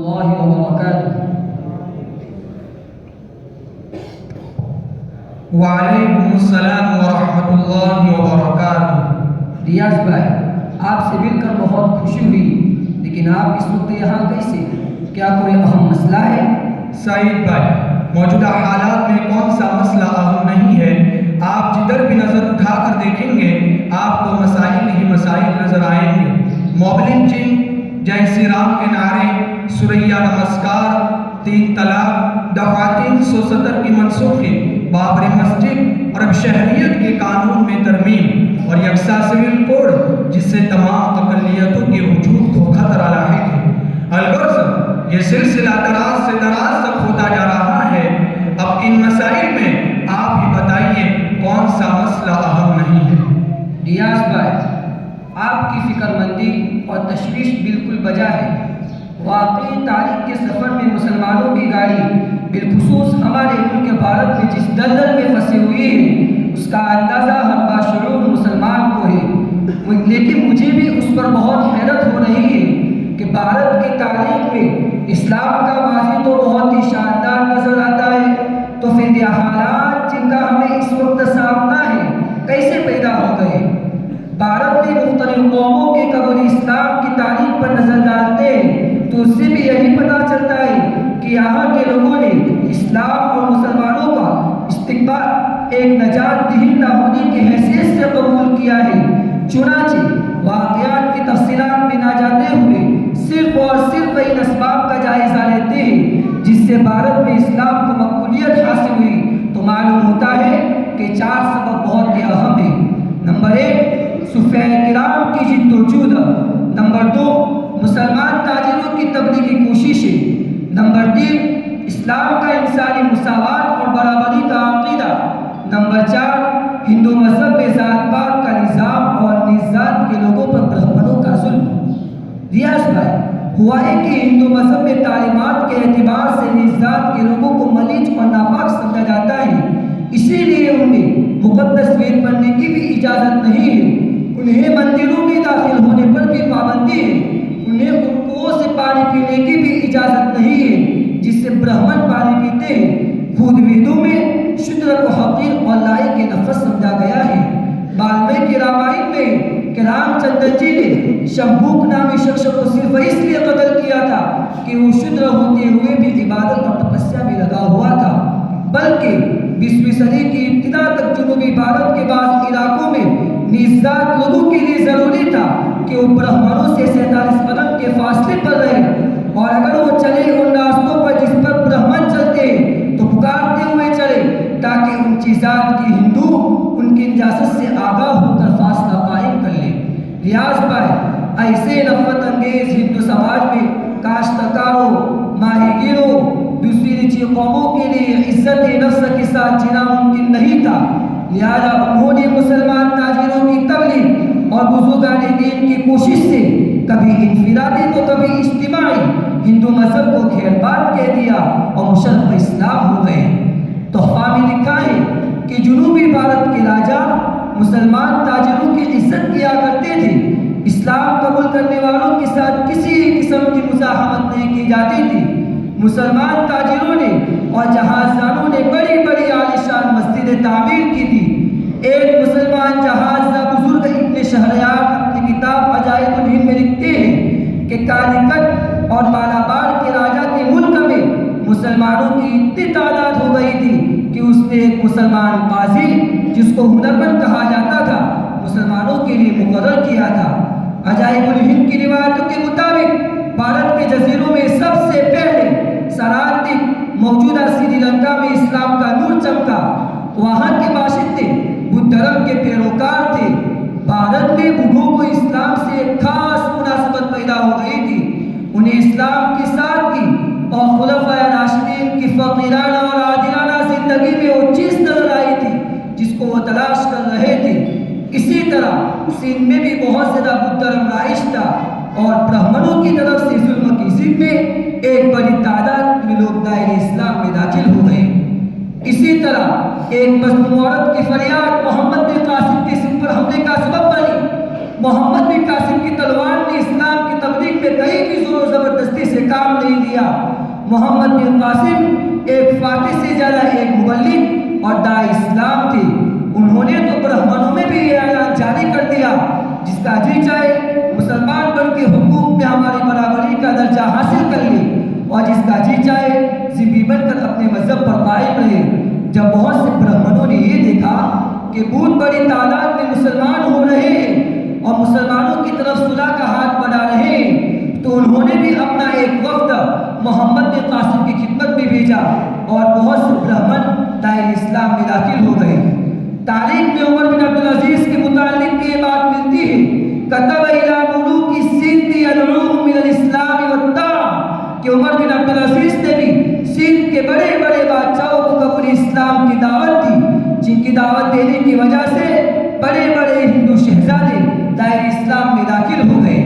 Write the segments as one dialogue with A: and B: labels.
A: اللہ وبرکاتہ۔
B: وعلیکم السلام ورحمۃ اللہ وبرکاتہ۔
A: ریاض بھائی، آپ سے مل کر بہت خوشی ہوئی، لیکن آپ اس وقت یہاں کیسے؟ کیا کوئی اہم مسئلہ ہے؟
B: سعید بھائی، موجودہ حالات میں کون سا مسئلہ اہم نہیں ہے؟ آپ جدھر بھی نظر اٹھا کر دیکھیں گے آپ کو مسائل ہی مسائل نظر آئیں گے۔ موبل لنچنگ، جے سی رام کے نعرے، سوریہ نمسکار، 3 طلاق، دفعہ 370 کی منسوخی، بابری مسجد اور اب شہریت کے قانون میں ترمیم اور یکساں سول کوڈ، جس سے تمام اقلیتوں کے وجود کو خطرہ لاحق ہے۔ الغرض یہ سلسلہ دراز سے دراز تک ہوتا جا رہا ہے۔ اب ان مسائل میں آپ ہی بتائیے کون سا مسئلہ اہم نہیں ہے؟
A: ریاض بھائی، آپ کی فکر مندی اور تشویش بالکل بجا ہے۔ واقعی تاریخ کے سفر میں مسلمانوں کی گاڑی بالخصوص ہمارے ملک بھارت میں جس دلدل میں پھنسی ہوئی ہے اس کا اندازہ ہر باشعور مسلمان کو ہے، لیکن مجھے بھی اس پر بہت حیرت ہو رہی ہے کہ بھارت کی تاریخ میں اسلام کا ماضی تو بہت ہی شاندار نظر آتا ہے، تو پھر یہ حالات جن کا ہمیں اس وقت سامنا ہے کیسے پیدا ہو گئے؟ بھارت میں مختلف قوموں کے قبل اسلام کی تاریخ پر نظر ڈالتے ہیں تو اس سے بھی یہی پتہ چلتا ہے کہ یہاں کے لوگوں نے اسلام اور مسلمانوں کا استقبال ایک نجات دہندہ ہونے کی حیثیت سے قبول کیا ہے۔ چنانچہ واقعات کی تفصیلات میں نہ جاتے ہوئے صرف اور صرف ان اسباب کا جائزہ لیتے ہیں جس سے بھارت میں اسلام کو مقبولیت حاصل ہوئی تو معلوم ہوتا ہے کہ 4 سبب بہت ہی اہم ہیں۔ نمبر 1، صحابہ کرام کی جد و جہد۔ نمبر 2، مسلمان تاجروں کی تبلیغی کوششیں۔ نمبر 3، اسلام کا انسانی مساوات اور برابری کا عقیدہ۔ نمبر 4، ہندو مذہب میں ذات پات کا نظام اور نژاد کے لوگوں پر برہمنوں کا ظلم۔ ریاض بھائی، ہوا ہے کہ ہندو مذہب میں تعلیمات کے اعتبار سے نژاد کے لوگوں کو ملیچ اور ناپاک سمجھا جاتا ہے، اسی لیے انہیں مقدس وید پڑھنے کی بھی اجازت نہیں ہے۔ انہیں مندروں میں داخل ہونے پر بھی پابندی ہے۔ انہیں کنوؤں سے پانی پینے کی بھی اجازت نہیں ہے جس سے برہمن پانی پیتے ہیں۔ بدھ ویدوں میں شودر کو حقیر اور لائق کے نفس سمجھا گیا ہے۔ والمیکی رامائن میں کہ رام چندر جی نے شمبھوک نامی شخص کو صرف اس لیے قتل کیا تھا کہ وہ شودر ہوتے ہوئے بھی عبادت اور تپسیا میں لگا ہوا تھا، بلکہ 20ویں صدی کی ابتدا تک جنوبی بھارت کے بعض علاقوں میں نژاد لوگوں کے لیے ضروری تھا کہ وہ برہمنوں سے 47 قدم کے فاصلے پر رہیں، اور اگر وہ چلے ان راستوں پر جس پر برہمن چلتے ہیں تو پکارتے ہوئے چلے تاکہ ان کی ذات کی ہندو ان کی نجاست سے آگاہ ہو کر فاصلہ قائم کر لے۔ ریاض بھائی، ایسے نفرت انگیز ہندو سماج میں کاشتکاروں، ماہی گیروں، دوسری نچی قوموں کے لیے عزت نفس کے ساتھ جینا ممکن نہیں تھا، لہذا انہوں نے مسلمان تاجروں کی تبلیغ اور بزرگان دین کی کوشش سے کبھی انفرادی تو کبھی اجتماعی ہندو مذہب کو خیر بات کہہ دیا اور مشرف اسلام ہو گئے۔ تحفہ میں لکھا ہے کہ جنوبی بھارت کے راجا مسلمان تاجروں کی عزت کیا کرتے تھے، اسلام قبول کرنے والوں کے ساتھ کسی قسم کی مزاحمت نہیں کی جاتی تھی۔ مسلمان تاجروں نے اور جہاز رانوں نے بڑی بڑی عالیشان مسجدیں تعمیر کی تھی۔ ایک مسلمان جہاز راں بزرگ ابن شہریار اپنی کتاب عجائب الہند میں لکھتے ہیں کہ کالیکٹ اور مالابار کے راجا کے ملک میں مسلمانوں کی اتنی تعداد ہو گئی تھی کہ اس نے ایک مسلمان قاضی جس کو ہنرمند کہا جاتا تھا مسلمانوں کے لیے مقرر کیا تھا۔ عجائب الہند کی روایتوں کے مطابق بھارت کے جزیروں میں سب سے پہلے سراتک موجودہ سری لنکا میں اسلام کا نور چمکا۔ وہاں کے باشندے بدھ دھرم کے پیروکار تھے۔ بھارت میں بدھوں کو اسلام سے ایک خاص مناسبت پیدا ہو گئی تھی۔ انہیں اسلام کی سادگی اور خلفائے راشدین کی فقیرانہ اور عادلانہ زندگی میں وہ چیز نظر آئی تھی جس کو وہ تلاش کر رہے تھے۔ اسی طرح سندھ میں بھی بہت زیادہ بدھ دھرم رائج تھا اور برہمنوں کی طرف سے ظلم کی ضد میں ایک بڑی تعداد میں لوگ دائرے اسلام میں داخل ہو گئے۔ اسی طرح ایک مظلوم عورت کی فریاد محمد بن قاسم کے سر پر حملے کا سبب بنی۔ محمد بن قاسم کی تلوار نے اسلام کی تبلیغ میں کہیں بھی زور و زبردستی سے کام نہیں لیا۔ کیا۔ محمد بن قاسم ایک فاتح سے زیادہ ایک مبلغ اور داعی اسلام تھے۔ انہوں نے تو برہمنوں میں بھی یہ اعلان جاری کر دیا، جس کا جی چاہے مسلمان بن کے حقوق میں ہماری برابری کا درجہ حاصل کر لے، اور جس کا جی چاہے ذمہ بن کر اپنے مذہب پر قائم رہے۔ جب بہت سے برہمنوں نے یہ دیکھا کہ بہت بڑی تعداد میں مسلمان ہو رہے ہیں اور مسلمانوں کی طرف صلح کا ہاتھ بڑھا رہے ہیں، تو انہوں نے بھی اپنا ایک وفد محمد بن قاسم کی خدمت میں بھیجا اور بہت سے برہمن دائرہ اسلام میں داخل ہو گئے۔ تاریخ میں عمر بن عبدالعزیز کے متعلق یہ بات ملتی ہے، کتب الی ملوک السندھ یدعوهم الى الاسلام والطاعہ، کہ عمر بن عبدالعزیز نے بھی سندھ کے بڑے بڑے بادشاہوں کو قبول اسلام کی دعوت دی، جن کی دعوت دینے کی وجہ سے بڑے بڑے ہندو شہزادے دائرہ اسلام میں داخل ہو گئے۔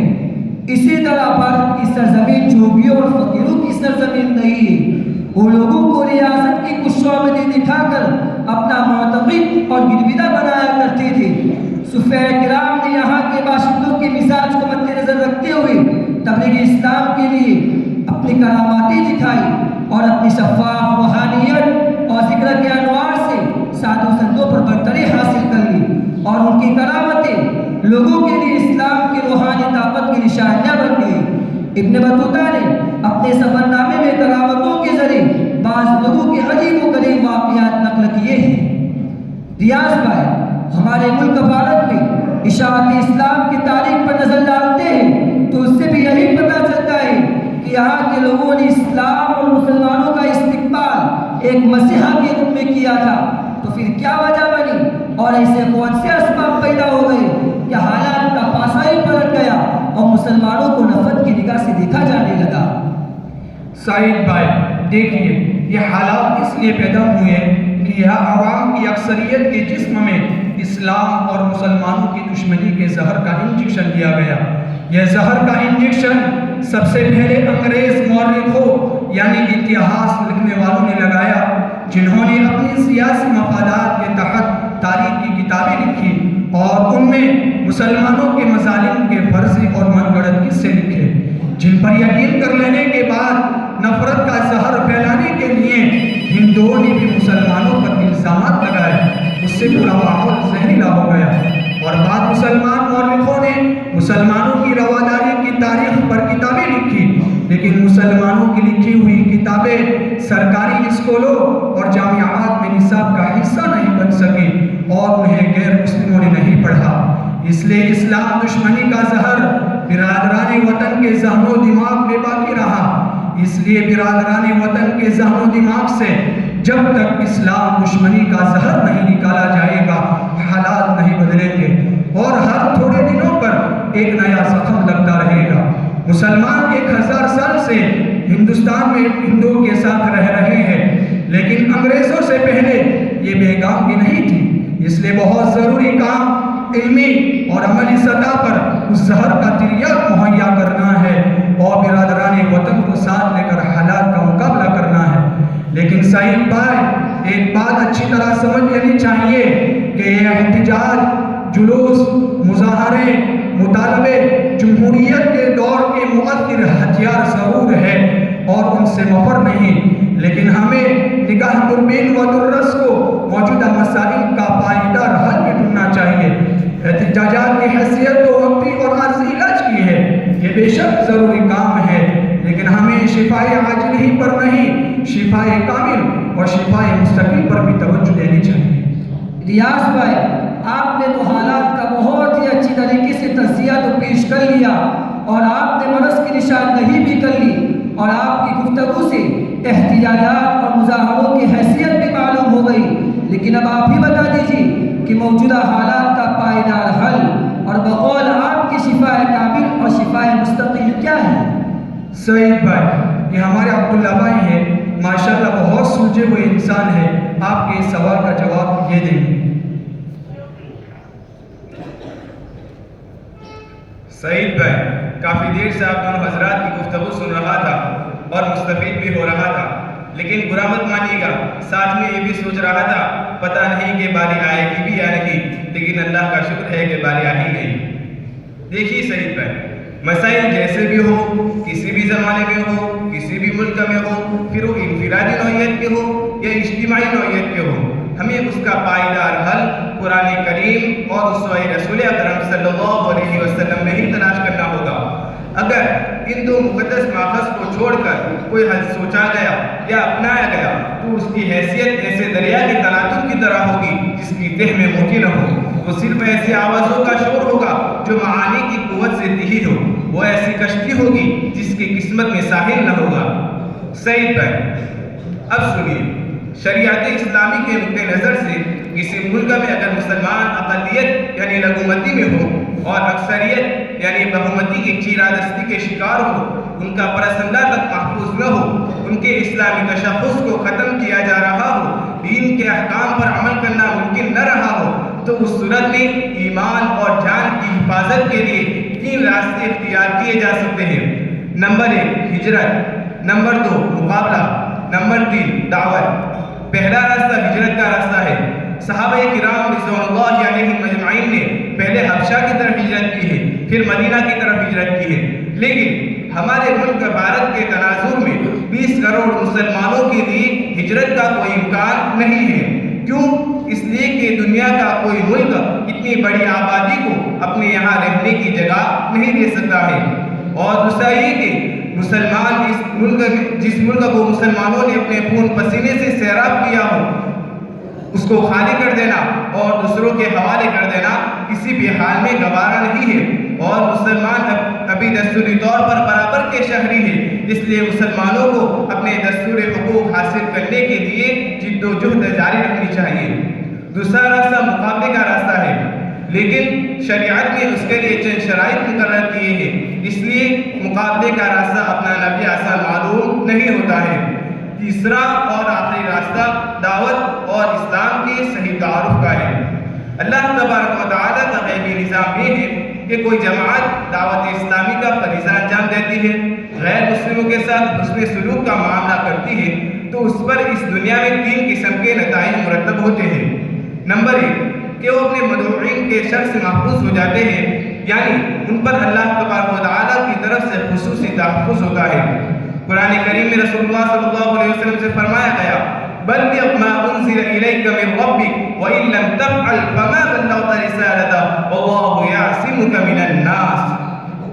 A: اسی طرح بھارت کی سرزمین جوگیوں اور فقیروں کی سرزمین نہیں ہے۔ وہ لوگوں کو ریاست کی کچھ شعبے دکھا کر اپنا معتقد اور گرویدہ بنایا کرتے تھے۔ صوفیاء کرام نے یہاں کے باشندوں کے مزاج کو مد نظر رکھتے ہوئے تبلیغ اسلام کے لیے اپنی کراماتیں دکھائی اور اپنی شفاف روحانیت اور ذکر کے انوار سے سادھو سنتوں پر برتری حاصل کر لی، اور ان کی کرامتیں لوگوں کے لیے اسلام کی روحانی طاقت کی نشانیاں بن گئی۔ ابن بطوطہ نے اپنے سفر نامے میں کرامتوں کے ذریعے بعض لوگوں کے عجیب و غریب واقعات نقل کیے ہیں۔ ریاض بھائی، ہمارے ملک بھارت میں اشاعت اسلام کی تاریخ پر نظر ڈالتے ہیں تو اس سے بھی یہی پتہ چلتا ہے کہ یہاں کے لوگوں نے اسلام اور مسلمانوں کا استقبال ایک مسیحا کے روپ میں کیا تھا۔ تو پھر کیا وجہ بنی اور ایسے کون سے اسباب پیدا ہو گئے کہ حالات کا پاسا ہی پلٹ گیا اور مسلمانوں کو نفرت کی نگاہ سے دیکھا جانے لگا؟
B: سعید بھائی دیکھیے، یہ حالات اس لیے پیدا ہوئے کہ یہ عوام کی اکثریت کے جسم میں اسلام اور مسلمانوں کی دشمنی کے زہر کا انجیکشن دیا گیا۔ یہ زہر کا انجیکشن سب سے پہلے انگریز مورخوں یعنی اتہاس لکھنے والوں نے لگایا، جنہوں نے اپنی سیاسی مفادات کے تحت تاریخ کی کتابیں لکھی اور ان میں مسلمانوں کے مظالم کے فرضی اور من گھڑت قصے لکھے، جن پر یقین کر لینے کے بعد نفرت کا زہر پھیلانے کے لیے ہندوؤں نے بھی مسلمانوں پر الزامات لگائے۔ اس سے پورا ماحول زہریلا ہو گیا، اور بعد مسلمان مورخوں نے مسلمانوں کی رواداری کی تاریخ پر کتابیں لکھی، لیکن مسلمانوں کی لکھی ہوئی کتابیں سرکاری اسکولوں اور جامعات میں نصاب کا حصہ نہیں بن سکی اور انہیں غیر مسلموں نے نہیں پڑھا۔ اس لیے اسلام دشمنی کا زہر برادران وطن کے ذہن و دماغ میں باقی رہا۔ اس لیے برادران وطن کے ذہن و دماغ سے جب تک اسلام دشمنی کا زہر نہیں نکالا جائے گا، حالات نہیں بدلیں گے اور ہر تھوڑے دنوں پر ایک نیا زخم لگتا رہے گا۔ مسلمان 1000 سال سے ہندوستان میں ہندوؤں کے ساتھ رہ رہے ہیں، لیکن انگریزوں سے پہلے یہ بیگام بھی نہیں تھی۔ اس لیے بہت ضروری کام علمی اور عملی سطح پر اس زہر کا تریاق مہیا کرنا ہے اور برادران وطن کو ساتھ لے کر حالات کا مقابلہ کرنا ہے۔ لیکن سعید بھائی، ایک بات اچھی طرح سمجھ لینی چاہیے کہ یہ احتجاج، جلوس، مظاہرے، مطالبے جمہوریت کے دور کے مؤثر ہتھیار ضرور ہے اور ان سے مفر نہیں، لیکن ہمیں نگاہ دوربین و دررس کو موجودہ مسائل کا پائیدار حل میں ڈھونڈنا چاہیے۔ احتجاجات کی حیثیت تو وقتی اور عارضی علاج کی ہے، یہ بے شک ضروری کام ہے، لیکن ہمیں شفائے عاجل ہی پر نہیں، شفائے کامل اور شفائے مستقل پر بھی توجہ دینی چاہیے۔
A: ریاض بھائی، آپ نے تو حالات کا بہت ہی اچھی طریقے سے تجزیہ تو پیش کر لیا اور آپ نے مرض کی نشاندہی بھی کر لی، اور آپ کی گفتگو سے احتجاجات اور مظاہروں کی حیثیت بھی معلوم ہو گئی۔ لیکن اب آپ ہی بتا دیجیے کہ موجودہ حالات کا پائیدار حل اور بقول آپ کی شفائے کامل اور شفائے مستقل کیا ہے؟
B: سعید بھائی، یہ ہمارے عبداللہ بھائی ہیں، ماشاءاللہ بہت سلجھے ہوئے انسان ہیں، آپ کے سوال کا جواب یہ دیں گے۔
C: سعید بھائی، کافی دیر سے آپ دونوں حضرات کی گفتگو سن رہا تھا اور مستفید بھی ہو رہا تھا، لیکن برا مت مانیے گا، ساتھ میں یہ بھی سوچ رہا تھا پتہ نہیں کہ باری آئے گی بھی یا نہیں، لیکن اللہ کا شکر ہے کہ باری آ ہی گئی۔ دیکھیے سعید بھائی، مسائل جیسے بھی ہو، کسی بھی زمانے میں ہو، کسی بھی ملک میں ہو، پھر وہ انفرادی نوعیت کے ہو یا اجتماعی نوعیت کے ہو، ہمیں اس کا پائیدار حل قرآن کریم اور اسوہ رسول اکرم صلی اللہ علیہ وسلم میں ہی تلاش کرنا ہوگا۔ اگر ان دو مقدس ماخذ کو چھوڑ کر کوئی حل سوچا گیا یا اپنایا گیا تو اس کی حیثیت ایسے دریا کے تلاطم کی طرح ہوگی جس کی تہ میں موتی نہ ہو۔ وہ صرف ایسی آوازوں کا شور ہوگا جو معانی کی قوت سے تہی ہو۔ وہ ایسی کشتی ہوگی جس کی قسمت میں ساحل نہ ہوگا۔ سعید بھائی، اب سنیے، شریعت اسلامی کے نقطہ نظر سے کسی ملک میں اگر مسلمان اقلیت یعنی لگومتی میں ہو اور اکثریت یعنی بہومتی کی چیرادستی کے شکار ہو، ان کا پرسنلہ تک محفوظ نہ ہو، ان کے اسلامی تشخص کو ختم کیا جا رہا ہو، دین کے احکام پر عمل کرنا ممکن نہ رہا ہو، تو اس صورت میں ایمان اور جان کی حفاظت کے لیے 3 راستے اختیار کیے جا سکتے ہیں۔ نمبر 1 ہجرت، نمبر 2 مقابلہ، نمبر 3 دعوت۔ پہلا راستہ ہجرت کا راستہ ہے۔ صحابہ کرام رضوان اللہ علیہم مجمعین نے پہلے حبشہ کی طرف ہجرت کی ہے، پھر مدینہ کی طرف ہجرت کی ہے، لیکن ہمارے ملک بھارت کے تناظر میں 20 کروڑ مسلمانوں کے لیے ہجرت کا کوئی امکان نہیں ہے۔ کیوں؟ اس لیے کہ دنیا کا کوئی ملک اتنی بڑی آبادی کو اپنے یہاں رہنے کی جگہ نہیں دے سکتا ہے۔ اور دوسرا یہ کہ مسلمان جس ملک کو مسلمانوں نے اپنے خون پسینے سے سیراب کیا ہو، اس کو خالی کر دینا اور دوسروں کے حوالے کر دینا کسی بھی حال میں گوارا نہیں ہے۔ اور مسلمان ابھی دستوری طور پر برابر کے شہری ہیں، اس لیے مسلمانوں کو اپنے دستور حقوق حاصل کرنے کے لیے جد و جہد جاری رکھنی چاہیے۔ دوسرا راستہ مقابلے کا راستہ ہے، لیکن شریعت نے اس کے لیے چند شرائط مقرر کیے ہیں، اس لیے مقابلے کا راستہ اپنانا بھی آسان معلوم نہیں ہوتا ہے۔ تیسرا اور آخری راستہ دعوت اور اسلام کے صحیح تعارف کا ہے۔ اللہ تبارک و تعالیٰ کا غیبی نظام یہ ہے کہ کوئی جماعت دعوت اسلامی کا فریضہ انجام دیتی ہے، غیر مسلموں کے ساتھ حسن سلوک کا معاملہ کرتی ہے، تو اس پر اس دنیا میں 3 قسم کے نتائج مرتب ہوتے ہیں۔ نمبر 1 کہ وہ اپنے مدعوین کے شر سے محفوظ ہو جاتے ہیں، یعنی ان پر اللہ تبارک و تعالیٰ کی طرف سے خصوصی تحفظ ہوتا ہے۔ قرآن کریم میں رسول اللہ صلی اللہ علیہ وسلم سے فرمایا گیا، بلغ ما انزل الیک من ربک وان لم تفعل فما بلغت رسالته واللہ یعصمک من الناس۔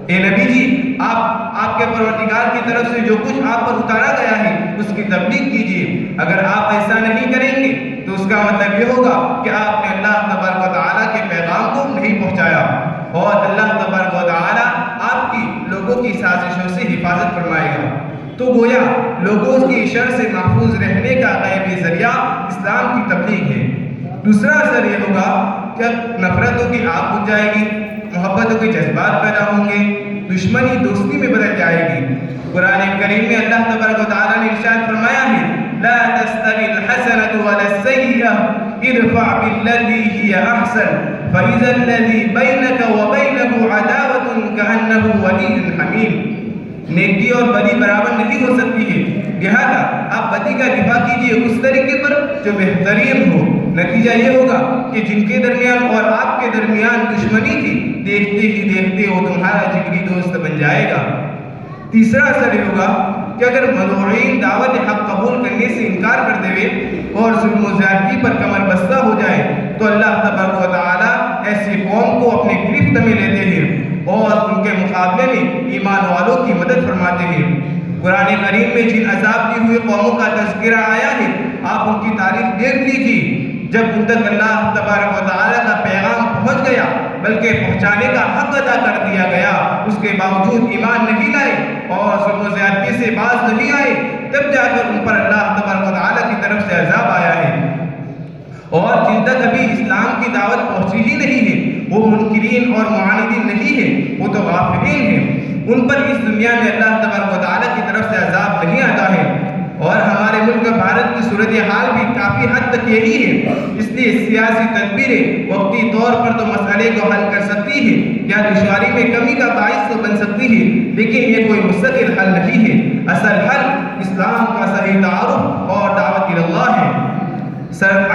C: اے نبی جی، آپ کے پروردگار کی طرف سے جو کچھ آپ پر اتارا گیا ہے اس کی تبلیغ کیجیے۔ اگر آپ ایسا نہیں کریں گے تو اس کا مطلب یہ ہوگا کہ آپ نے اللہ تبارک و تعالیٰ کے پیغام کو نہیں پہنچایا، اور اللہ تبارک و تعالیٰ آپ کی لوگوں کی سازشوں سے حفاظت فرمائے گا۔ تو گویا لوگوں کی شر سے محفوظ رہنے کا غیبی ذریعہ اسلام کی تبلیغ ہے۔ دوسرا اثر یہ ہوگا کہ نفرتوں کی آگ بجھ جائے گی، محبتوں کے جذبات پیدا ہوں گے، دشمنی دوستی میں بدل جائے گی۔ قرآن کریم میں اللہ تبارک و تعالیٰ نے ارشاد فرمایا ہے، لا تستوی الحسنة ولا السیئة ادفع بالتي هي احسن فاذا الذي بينك وبينه عداوة كأنه ولي حميم۔ نیکی اور بدی برابر نہیں ہو سکتی ہے، لہذا آپ بدی کا دفاع کیجئے اس طریقے پر جو بہترین ہو۔ نتیجہ یہ ہوگا کہ جن کے درمیان اور آپ کے درمیان دشمنی تھی، دیکھتے ہی دیکھتے وہ تمہارا جگری دوست بن جائے گا۔ تیسرا اثر یہ ہوگا کہ اگر مدعوین دعوت حق قبول کرنے سے انکار کر دے اور ظلم و زیادتی پر کمر بستہ ہو جائے تو اللہ تبارک و تعالیٰ ایسی قوم کو اپنے گرفت میں لیتے ہیں اور ان کے مقابلے میں ایمان والوں کی مدد فرماتے ہیں۔ قرآن کریم میں جن عذاب دی ہوئے قوموں کا تذکرہ آیا ہے، آپ ان کی تاریخ دیکھ لیجیے۔ جب ان تک اللہ تبارک و تعالیٰ کا پیغام پہنچ گیا بلکہ پہنچانے کا حق ادا کر دیا گیا، اس کے باوجود ایمان نہیں لائے اور ظلم و زیادتی سے باز نہیں آئے، تب جا کر ان پر اللہ تبارک و تعالیٰ کی طرف سے عذاب آیا ہے۔ اور جن تک ابھی اسلام کی دعوت پہنچی ہی نہیں ہے، وہ منکرین اور معاندین نہیں ہیں، وہ تو غافلین ہیں، ان پر اس دنیا میں اللہ تبارک و تعالیٰ کی طرف سے عذاب نہیں آتا ہے۔ اور ہمارے ملک بھارت کی صورتحال بھی کافی حد تک یہی ہے، اس لیے سیاسی تدبیریں وقتی طور پر تو مسئلے کو حل کر سکتی ہیں یا دشواری میں کمی کا باعث تو بن سکتی ہے، لیکن یہ کوئی مستقل حل نہیں ہے۔ اصل حل اسلام کا صحیح تعارف اور دعوت اللہ ہے۔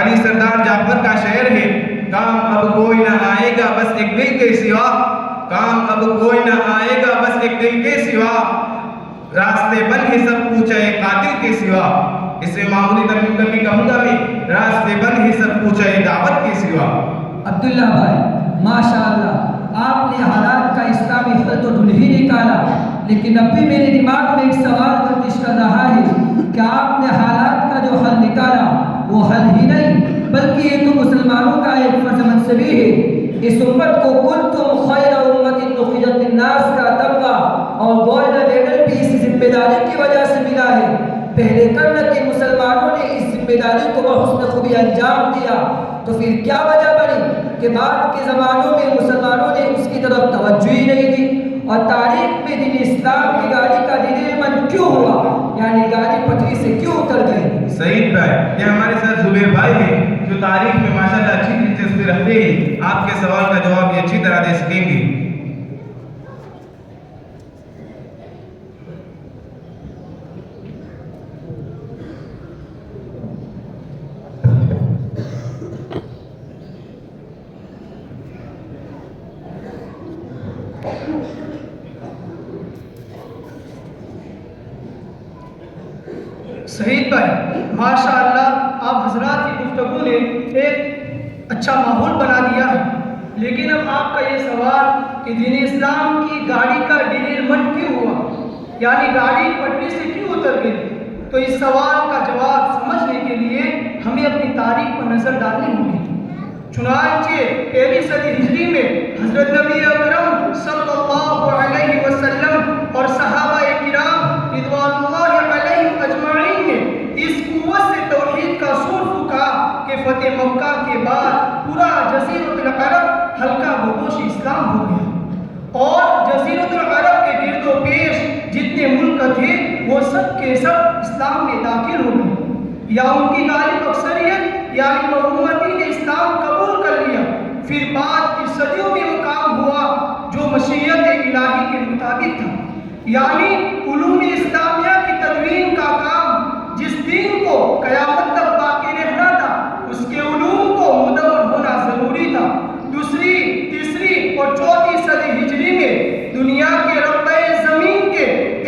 C: علی سردار جعفر کا شعر ہے، کام اب کوئی نہ آئے گا بس ایک دل کے سوا، کام اب کوئی نہ آئے گا بس ایک دل کے سوا، راستے بند ہے سب پوچھے قاتل کے سوا. اس میں معمولی ترمیم کر کے کہوں گا میں، راستے بند ہے سب پوچھے دعوت کے سوا.
A: عبداللہ بھائی ماشاءاللہ آپ نے حالات کا اسلامی حل تو ڈھونڈ ہی نکالا، لیکن اب بھی میرے دماغ میں ایک سوال گردش کر رہا ہے کہ آپ نے حالات کا جو حل نکالا وہ حل ہی نہیں بلکہ یہ تو مسلمانوں کا ایک فرض منصبی ہے. اس امت کو کنتم خیر امت اخرجت للناس کا تمغہ اور گولڈ میڈل بھی اس ذمہ داری کی وجہ سے ملا ہے. پہلے کرنے کے مسلمانوں نے اس ذمہ داری کو بحسن خوبی انجام دیا، تو پھر کیا وجہ بنی کہ بعد کے زمانوں میں مسلمانوں نے اس کی طرف توجہ ہی نہیں دی اور تاریخ میں دین اسلام کی گاڑی کا ڈیلیمنٹ کیوں ہوا، یعنی گاڑی پٹری سے کیوں اتر گئی؟
C: سعید بھائی، یہ ہمارے ساتھ زبیر بھائی ہیں جو تاریخ میں ماشاءاللہ اچھی دلچسپی رکھتے ہیں. آپ کے سوال کا جواب یہ اچھی طرح دے سکیں گے.
D: شہید بھائی ماشاءاللہ آپ حضرات کی گفتگو نے ایک اچھا ماحول بنا دیا ہے، لیکن اب آپ کا یہ سوال کہ دین اسلام کی گاڑی کا ڈیلیمنٹ کیوں ہوا، یعنی گاڑی پٹری سے کیوں اتر گئی، تو اس سوال کا جواب سمجھنے کے لیے ہمیں اپنی تاریخ پر نظر ڈالنی ہوگی. چنانچہ پہلی صدی ہجری میں حضرت نبی اکرم صلی اللہ علیہ وسلم اور صحابہ کرام رضوان اللہ علیہم اجمعین نے اس قوت سے توحید کا سور پھونکا کہ فتح مکہ کے بعد پورا جزیرۃ العرب حلقہ بگوش اسلام ہو گیا، اور جزیرۃ العرب کے گرد و پیش جتنے ملک تھے وہ سب کے سب اسلام میں داخل ہو گئے، یا ان کی غالب اکثریت یعنی بہومتی نے اسلام قبول کر لیا. پھر بعد کی صدیوں میں وہ کام ہوا جو مشیت الہی کے مطابق تھا، یعنی علوم اسلامیہ کی تدوین کا کام جس دین کو قیامت تک باقی رہنا تھا اس کے علوم کو مدون ہونا ضروری تھا. دوسری، تیسری اور چوتھی صدی ہجری میں دنیا کے رقبہ زمین کے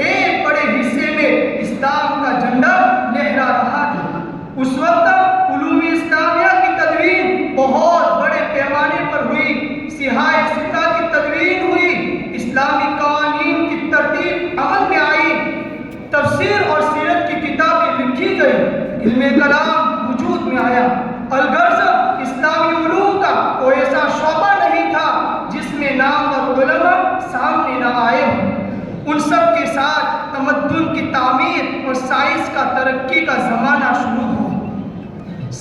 D: ایک بڑے حصے میں اسلام کا جھنڈا لہرا رہا تھا. اس وقت علوم اسلامیہ کی تدوین بہت بڑے پیمانے پر ہوئی، سیاہ ستہ کی تدوین ہوئی، اسلامی قوانین کی ترتیب عمل میں آئی، تفسیر اور سیرت کی کتابیں لکھی گئی، علم کلام وجود میں آیا. الغرض اسلامی علوم کا کوئی ایسا شعبہ نہیں تھا جس میں نامور علماء سامنے نہ آئے ہوں. ان سب کے ساتھ تمدن کی تعمیر اور سائنس کا ترقی کا زمانہ شروع ہوا.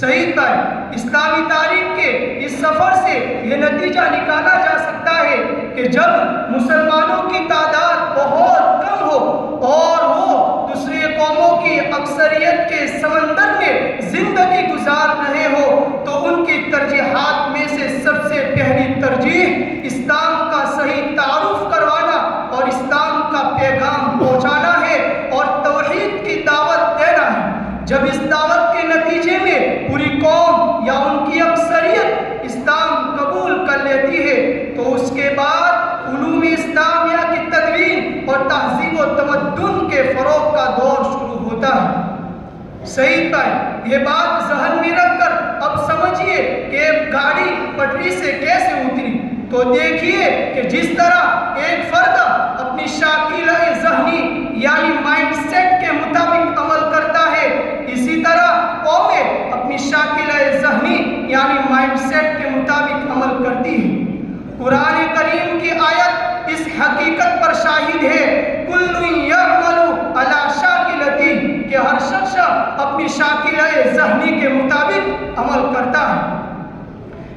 D: شہید بھائی، اسلامی تاریخ کے اس سفر سے یہ نتیجہ نکالا جا سکتا ہے کہ جب مسلمانوں کی تعداد بہت کم ہو اور وہ دوسری قوموں کی اکثریت کے سمندر میں زندگی گزار رہے ہو تو ان کی ترجیحات میں سے سب سے پہلی ترجیح اسلام کا صحیح تعارف کروانا اور اسلام کا پیغام پہنچانا ہے اور توحید کی دعوت دینا ہے. جب اس دعوت کے نتیجے میں پوری قوم یا ان کی اکثریت اسلام قبول کر لیتی ہے تو اس کے بعد علوم اسلامیہ کی تدوین اور تہذیب و تمدن کے فروغ کا دور شروع ہوتا ہے. شہید بھائی، یہ بات ذہن میں رکھ کر اب سمجھیے کہ گاڑی پٹری سے کیسے اتری. تو دیکھیے کہ جس طرح ایک فرد اپنی شاکلہ ذہنی یعنی مائنڈ سیٹ کے مطابق عمل کرتا ہے، اسی طرح قومیں اپنی شاکلہ ذہنی یعنی مائنڈ سیٹ کے مطابق عمل کرتی ہیں. قرآن کریم کی آیت اس حقیقت پر شاہد ہے، کل یعمل علی شاکلتہ، کہ ہر شخص اپنی شاکلہ ذہنی کے مطابق عمل کرتا ہے.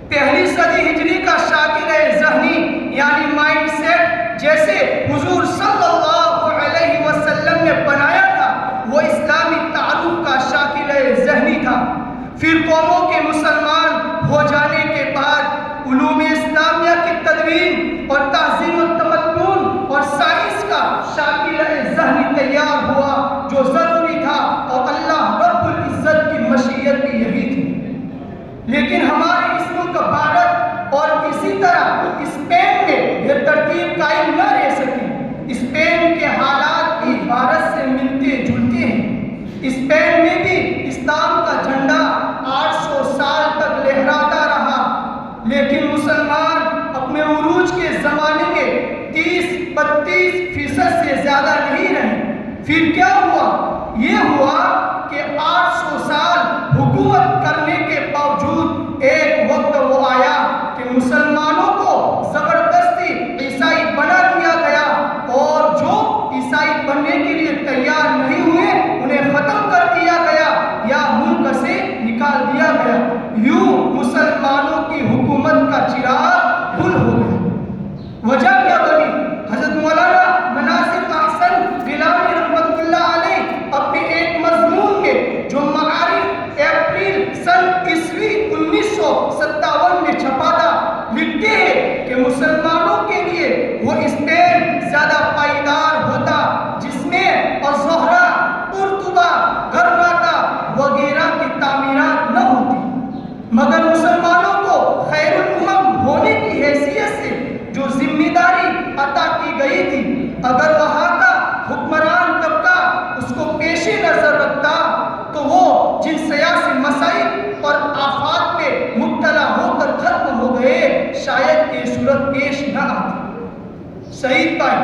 D: پہلی صدی ہجری کا شاکلہ ذہنی یعنی مائنڈ سیٹ جیسے حضور صلی اللہ علیہ وسلم نے بنایا تھا وہ اسلامی تعارف کا شاکلہ ذہنی تھا. پھر قوموں کے مسلمان ہو جانے کے بعد علوم اسلامیہ کی تدوین اور تہذیب و تمدن اور سائنس کا شاکلہ ذہنی تیار ہوا جو ضروری تھا، اور اللہ رب العزت کی مشیت بھی یہی تھی. لیکن ہمارے اس ملک بھارت اور اسی طرح اسپین میں یہ ترتیب پھر کیا ہوا؟ یہ ہوا کہ 800 سال حکومت کرنے کے باوجود ایک وقت وہ آیا کہ مسلمانوں کو زبردستی عیسائی بنا دیا گیا، اور جو عیسائی بننے کے لیے تیار نہیں ہوئے انہیں ختم کر دیا گیا یا ملک سے نکال دیا گیا۔ یوں مسلمانوں کی حکومت کا چراغ گل ہو گیا۔ وجہ کیا بنی؟ حضرت مولانا مناصر احسن گیلانی رحمۃ اللہ علیہ اپنے ایک مضمون میں جو معارف اپریل سن عیسوی 1957 میں چھپا تھا، لکھتے ہیں کہ مسلمانوں کے لیے وہ اسپین زیادہ پائیدار ہوتا جس میں الزہرا، قرطبہ، غرناطہ وغیرہ کی تعمیرات نہ ہوتی، مگر مسلمانوں کو خیر الامم ہونے کی حیثیت سے جو ذمہ داری عطا کی گئی تھی، اگر وہاں کا حکمران طبقہ اس کو پیش نظر رکھتا تو وہ جن سیاسی مسائل اور آفات میں مبتلا ہو کر ختم ہو گئے شاید یہ صورت پیش نہ آتی۔ شہید بھائی،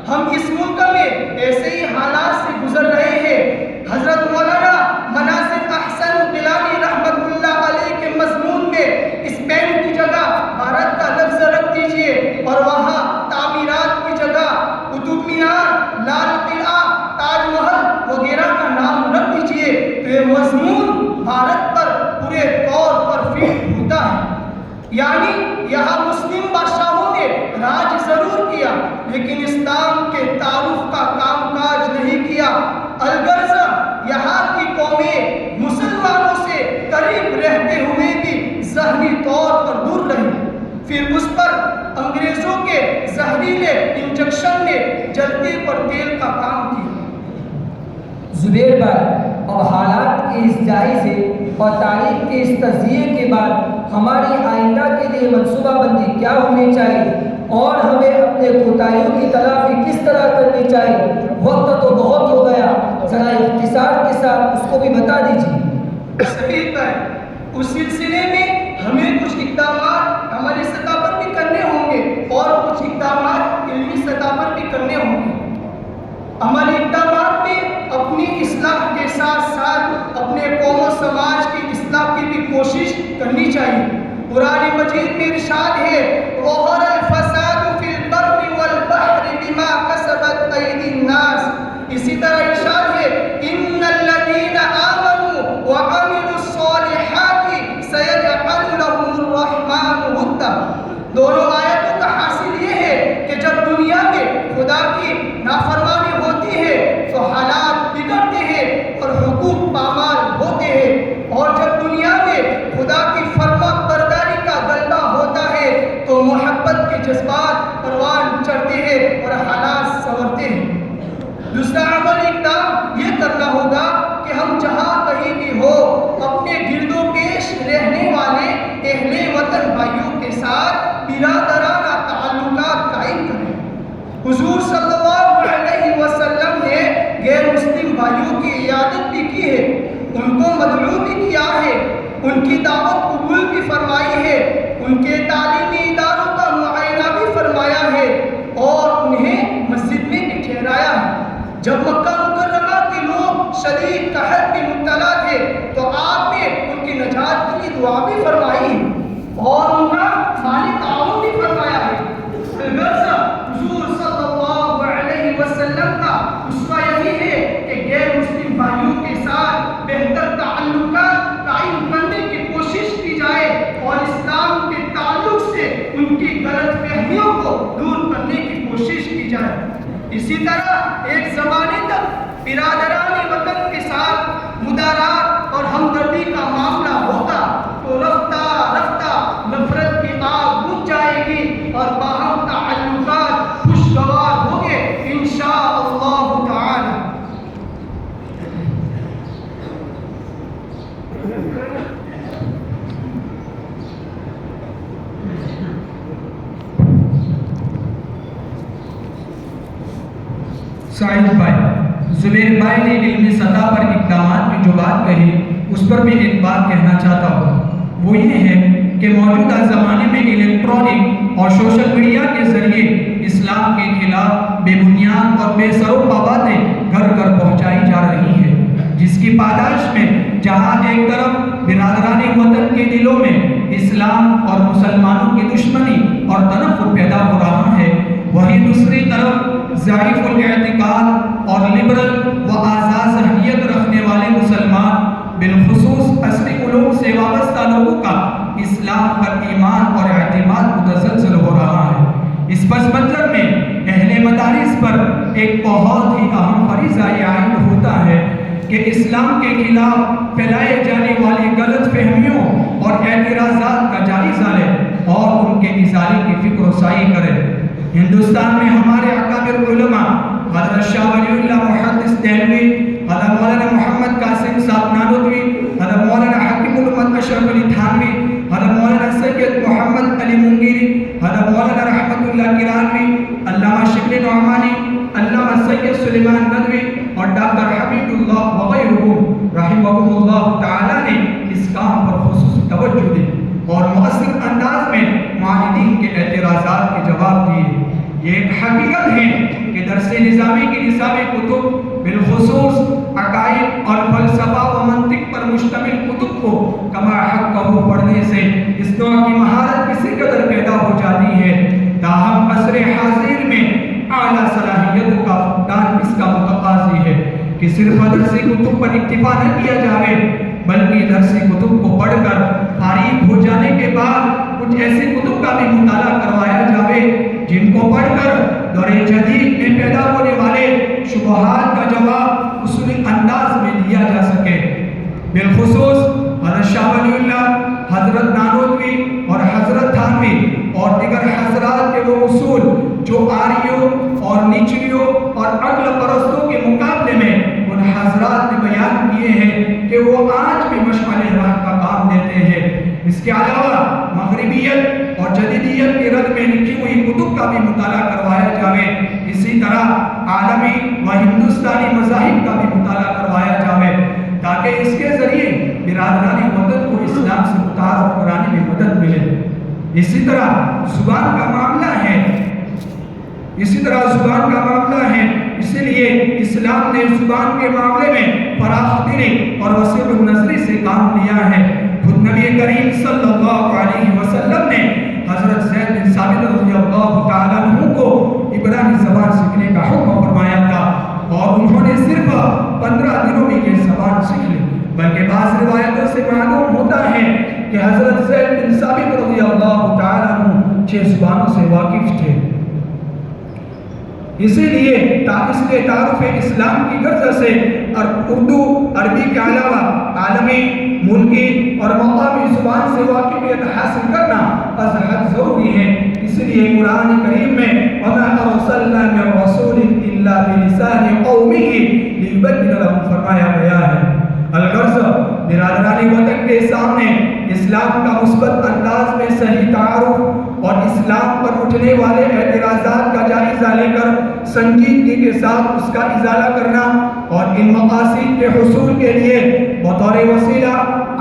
D: ہم اس ملک میں ایسے ہی حالات سے گزر رہے ہیں۔ حضرت مولانا مناصر احسن گیلانی رحمۃ اللہ علیہ کے مضمون میں اسپین کی جگہ بھارت کا لفظ رکھ دیجئے اور وہاں تعمیرات کی جگہ قطب مینار، لال قلعہ، تاج محل وغیرہ کا نام رکھ دیجئے تو یہ مضمون بھارت پر پورے طور پر فٹ ہوتا ہے۔ یعنی یہاں مسلم بادشاہوں نے راج ضرور کیا لیکن اسلام کے تعارف کا کام کاج نہیں کیا۔ الغرض یہاں کی قومیں مسلمانوں سے قریب رہتے ہوئے بھی ذہنی طور پر دور رہی، پھر اس پر انگریزوں کے زہریلے انجیکشن نے جلدی پر تیل کا کام کیا۔
A: زبیر بھائی، اب حالات کے اس جائزے اور تاریخ کے اس تجزیے کے بعد ہماری آئندہ کے لیے منصوبہ بندی کیا ہونی چاہیے اور ہمیں اپنے کوتاہیوں کی تلافی کس طرح کرنی چاہیے؟ وقت تو بہت ہو گیا، ذرا اختصار کے ساتھ اس کو بھی بتا دیجیے۔
D: صحیح ہے، اس سلسلے میں ہمیں کچھ اقدامات عملی سطح پر بھی کرنے ہوں گے اور کچھ اقدامات علمی سطح پر بھی کرنے ہوں گے۔ عملی اقدامات میں اپنی اصلاح کے ساتھ ساتھ اپنے قوم و سماج کی اصلاح کی بھی کوشش کرنی چاہیے۔ قرآن مجید میں ارشاد ہے ظہر الفساد فی البر والبحر بما کسبت ایدی الناس، اسی طرح ارشاد ہے ان الذین آمنوا وعملوا الصالحات سیجعل لهم الرحمن ودا۔ دونوں آیتوں کا حاصل یہ ہے کہ جب دنیا میں خدا کی نافرمانی ہوتی ہے تو حالات بگڑتے ہیں اور حقوق پامال ہوتے ہیں، اور جب دنیا میں خدا کی فرما برداری کا غلبہ ہوتا ہے تو محبت کے جذبات پروان چڑھتے ہیں اور حالات سنورتے ہیں۔ دوسرا عمل اقدام یہ کرنا ہوگا کہ ہم جہاں کہیں بھی ہو اپنے گرد و پیش رہنے والے اہل وطن بھائیوں کے ساتھ برادرانہ تعلقات قائم کریں۔ حضور صلی اللہ علیہ وسلم نے غیر مسلم بھائیوں کی عیادت بھی کی ہے، ان کو مدعو بھی کیا ہے، ان کی دعوت قبول بھی فرمائی ہے، ان کے تعلیمی اداروں کا معائنہ بھی فرمایا ہے اور انہیں مسجد میں بھی ٹھہرایا ہے۔ جب مکہ مکرمہ کے لوگ شدید قحط میں مبتلا تھے تو آپ نے ان کی نجات کی دعا بھی فرمائی اور ان کا مالی تعاون بھی فرمایا ہے۔ البتہ حضور صلی اللہ علیہ وسلم کا اسوہ یہی ہے کہ غیر مسلم بھائیوں کے ساتھ بہتر تعلقات قائم کرنے کی کوشش کی جائے اور اسلام کے تعلق سے ان کی غلط فہمیوں کو دور کرنے کی کوشش کی جائے۔ اسی طرح ایک زمانے تک برادران وطن کے ساتھ مدارات اور ہمدردی کا معاملہ ہوتا تو رفتہ رفتہ نفرت کی آگ بجھ جائے گی اور باہم تعلقات خوشگوار ہوں گے انشاءاللہ تعالی۔
B: سعید بھائی، زبیر بھائی نے علمی سطح پر اقدامات کی جو بات کہی اس پر میں ایک بات کہنا چاہتا ہوں، وہ یہ ہے کہ موجودہ زمانے میں الیکٹرانک اور سوشل میڈیا کے ذریعے اسلام کے خلاف بے بنیاد اور بے سر و پا باتیں گھر گھر پہنچائی جا رہی ہیں، جس کی پاداش میں جہاں ایک طرف برادران وطن کے دلوں میں اسلام اور مسلمانوں کی دشمنی اور تنفر پیدا ہو رہا ہے، وہیں دوسری طرف ضعیف الاعتقاد اور لبرل و آزاد ذہنیت رکھنے والے مسلمان بالخصوص عصری علوم سے وابستہ لوگوں کا اسلام پر ایمان اور اعتماد متزلزل ہو رہا ہے۔ اس پس منظر میں اہل مدارس پر ایک بہت ہی اہم فریضہ یہ عائد ہوتا ہے کہ اسلام کے خلاف پھیلائے جانے والی غلط فہمیوں اور اعتراضات کا جائزہ لے اور ان کے ازالے کی فکر و سعی کرے۔ ہندوستان میں ہمارے اکابر علماء حضرت شاہ ولی اللہ محدث دہلوی، حضرت مولانا محمد قاسم صاحب نانوتوی، حضرت مولانا حکیم الامت اشرف علی تھانوی، حضرت مولانا سید محمد علی منگیری، حضرت مولانا رحمت اللہ کرانوی، علامہ شبلی نعمانی، علامہ سید سلیمان ندوی اور ڈاکٹر حبیب اللہ وغیرہم رحمہم اللہ تعالیٰ نے اس کام پر خصوصی توجہ دی اور مؤثر انداز میں معاندین کے اعتراضات کے جواب دیے۔ یہ ایک حقیقت ہے کہ درس نظامی کی نصابی کتب بالخصوص عقائد اور فلسفہ و منطق پر مشتمل کتب کو کما حق پڑھنے سے اس نوع کی مہارت کسی قدر پیدا ہو جاتی ہے، تاہم عصر حاضر میں اعلیٰ صلاحیت کا فقدان اس کا متقاضی ہے کہ صرف درسی کتب پر اکتفا نہ کیا جائے بلکہ درسی کتب کو پڑھ کر فارغ ہو جانے کے بعد کچھ ایسی کتب کا بھی مطالعہ کروایا جائے جن کو پڑھ کر دور جدید میں پیدا ہونے والے شبہات کا جواب اصولی انداز میں دیا جا سکے۔ بالخصوص حضرت شاہ ولی اللہ، حضرت نانوتوی اور حضرت تھانوی اور دیگر حضرات کے وہ اصول جو آریوں اور نیچریوں اور عقل پرستوں کے مقابلے میں ان حضرات نے بیان کیے ہیں کہ وہ آج بھی مشعل راہ کا کام دیتے ہیں۔ اس کے علاوہ مغربیت اور جدیدیت کے رد میں لکھی ہوئی کتب کا بھی مطالعہ کروایا جائے، اسی طرح عالمی و ہندوستانی مذاہب کا بھی مطالعہ کروایا جائے تاکہ اس کے ذریعے برادران وطن کو اسلام سے متعارف کرانے میں مدد ملے۔ اسی طرح زبان کا معاملہ ہے اسی لیے اسلام نے زبان کے معاملے میں فراخ دلی اور وسیع النظری سے کام لیا ہے۔ خود نبی کریم صلی اللہ علیہ وسلم نے حضرت زید بن ثابت رضی اللہ تعالیٰ عنہ کو عبرانی زبان سیکھنے کا حکم فرمایا تھا اور انہوں نے صرف 15 دنوں میں یہ زبان سیکھ لی، بلکہ بعض روایتوں سے معلوم ہوتا ہے کہ حضرت زید بن ثابت رضی اللہ تعالیٰ عنہ 6 زبانوں سے واقف تھے۔ اسی لیے اس کے تعارف اسلام کی غرض سے اردو عربی کے علاوہ عالمی، ملکی اور مقامی زبان سے واقفیت حاصل کرنا از حد ضروری ہے۔ اس لیے قرآن کریم میں وَمَا أَرْسَلْنَا مِن رَّسُولٍ إِلَّا بِلِسَانِ قَوْمِهِ لِيُبَيِّنَ لَهُمْ فرمایا گیا ہے۔ الغرض برادران وطن کے سامنے اسلام کا مثبت انداز میں صحیح تعارف اور اسلام پر اٹھنے والے اعتراضات کا جائزہ لے کر سنجیدگی کے ساتھ اس کا ازالہ کرنا اور ان مقاصد کے حصول کے لیے بطور وسیلہ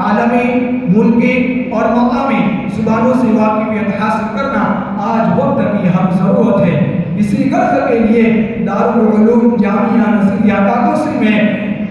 B: عالمی، ملکی اور مقامی زبانوں سے واقفیت حاصل کرنا آج وقت کی ہم ضرورت ہے۔ اسی غرض کے لیے دارالعلوم جامعہ نصیریہ کاکوسی میں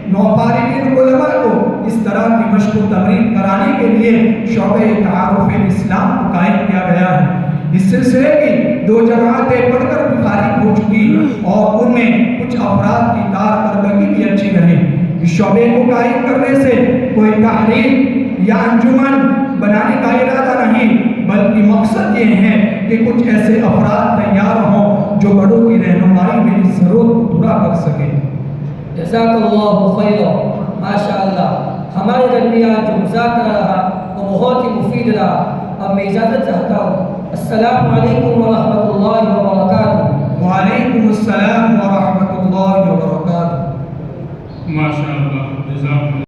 B: نوفارغین علماء کو اس طرح کی مشق و تمرین کرانے کے لیے شعبہ تعارف اسلام کو قائم کیا گیا ہے۔ اس سلسلے کی 2 جماعتیں پڑھ کر بھی فارغ ہو چکی اور ان میں کچھ افراد کی کارکردگی بھی اچھی رہی۔ اس شعبے کو قائم کرنے سے کوئی تحریک یا انجمن بنانے کا ارادہ نہیں، بلکہ مقصد یہ ہے کہ کچھ ایسے افراد تیار ہوں جو بڑوں کی رہنمائی میں اس ضرورت کو پورا کر سکیں۔
A: جزاک اللہ خیرا، ماشاء اللہ ہمارے درمیان جو مذاکرہ رہا وہ بہت ہی مفید رہا۔ اب میں اجازت چاہتا ہوں۔ السلام علیکم ورحمۃ اللہ وبرکاتہ۔
B: وعلیکم السلام ورحمۃ اللہ وبرکاتہ۔
E: ماشاء اللہ، جزاک اللہ۔